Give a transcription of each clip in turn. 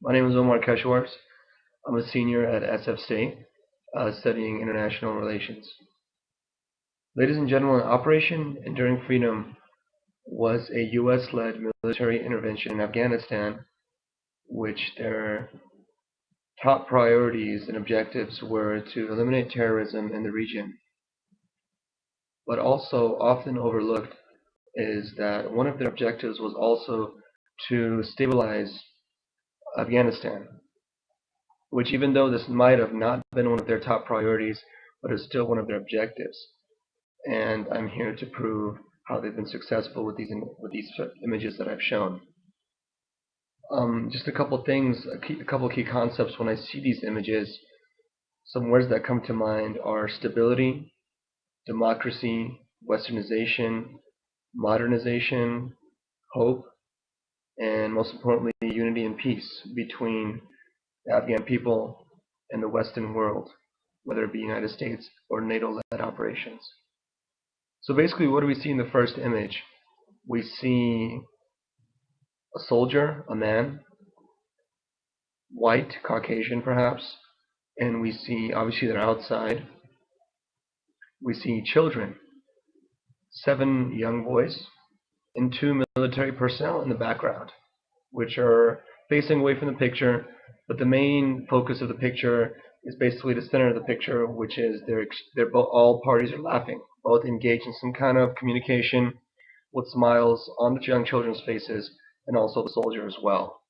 My name is Omar Keshwars. I'm a senior at SF State, studying international relations. Ladies and gentlemen, Operation Enduring Freedom was a U.S.-led military intervention in Afghanistan, which their top priorities and objectives were to eliminate terrorism in the region. But also often overlooked is that one of their objectives was also to stabilize Afghanistan, which, even though this might have not been one of their top priorities, but is still one of their objectives. And I'm here to prove how they've been successful with these images that I've shown. Just a couple things, a couple key concepts when I see these images. Some words that come to mind are stability, democracy, westernization, modernization, hope, and most importantly, unity and peace between the Afghan people and the Western world, whether it be United States or NATO-led operations. So basically, what do we see in the first image? We see a soldier, a man, white, Caucasian perhaps, and we see, obviously they're outside. We see children, 7 young boys, and 2 military personnel in the background, which are facing away from the picture, but the main focus of the picture is basically the center of the picture, which is all parties are laughing, both engaged in some kind of communication with smiles on the young children's faces, and also the soldier as well.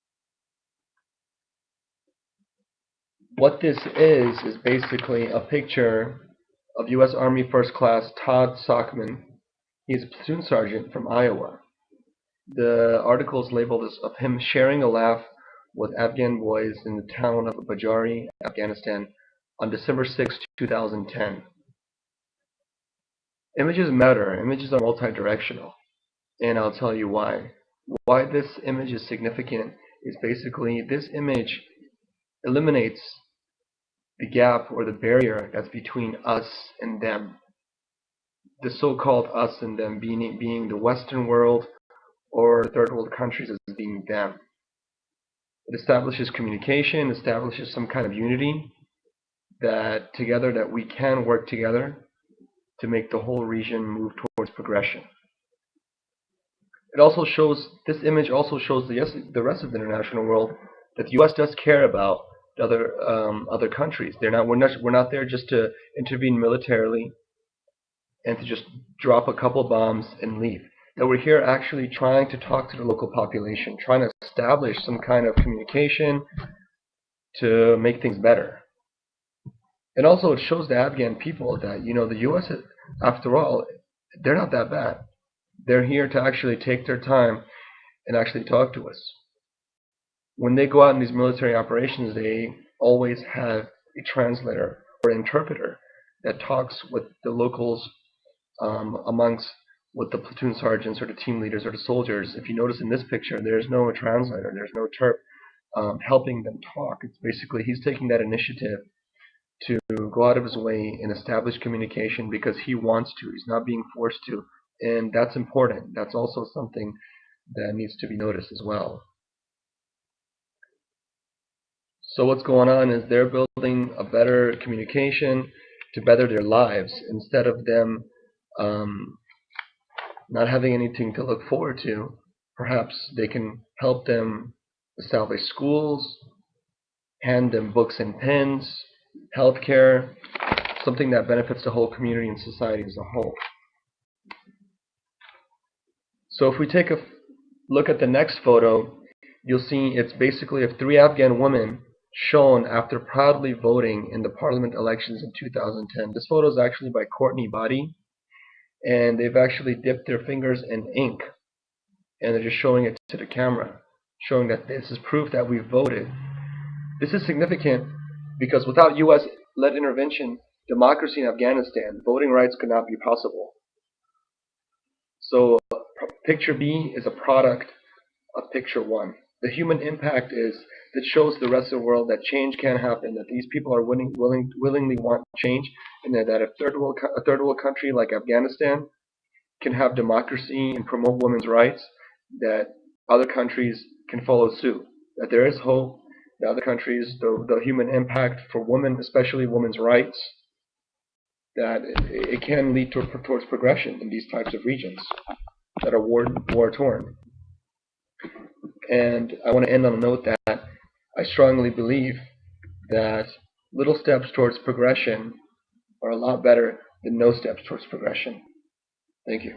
What this is basically a picture of U.S. Army First Class Todd Sockman. He's a platoon sergeant from Iowa. The article is labeled as of him sharing a laugh with Afghan boys in the town of Bajari, Afghanistan, on December 6, 2010. Images matter. Images are multi-directional, and I'll tell you why. Why this image is significant is basically this image eliminates the gap or the barrier that's between us and them. The so-called us and them being the Western world or third world countries as being them. It establishes communication, establishes some kind of unity that together that we can work together to make the whole region move towards progression. It also shows, this image also shows the rest of the international world that the U.S. does care about the other countries. We're not there just to intervene militarily and to just drop a couple bombs and leave. That we're here actually trying to talk to the local population, trying to establish some kind of communication to make things better. And also it shows the Afghan people that, the U.S., after all, they're not that bad. They're here to actually take their time and actually talk to us. When they go out in these military operations, they always have a translator or interpreter that talks with the locals amongst with the platoon sergeants or the team leaders or the soldiers. If you notice in this picture, there's no translator, there's no Terp helping them talk. It's basically he's taking that initiative to go out of his way and establish communication because he wants to. He's not being forced to, and that's important. That's also something that needs to be noticed as well. So what's going on is they're building a better communication to better their lives instead of them not having anything to look forward to. Perhaps they can help them establish schools, hand them books and pens, healthcare, something that benefits the whole community and society as a whole. So if we take a look at the next photo, you'll see it's basically of 3 Afghan women shown after proudly voting in the parliament elections in 2010. This photo is actually by Courtney Body, and they've actually dipped their fingers in ink and they're just showing it to the camera, showing that this is proof that we voted. This is significant because without US-led intervention, democracy in Afghanistan, voting rights could not be possible. So picture B is a product of picture 1. The human impact is that shows the rest of the world that change can happen, that these people are willingly want change, and that a third world country like Afghanistan can have democracy and promote women's rights, that other countries can follow suit, that there is hope, the other countries, the human impact for women, especially women's rights, that it can lead towards progression in these types of regions that are war torn. And I want to end on a note that I strongly believe that little steps towards progression are a lot better than no steps towards progression. Thank you.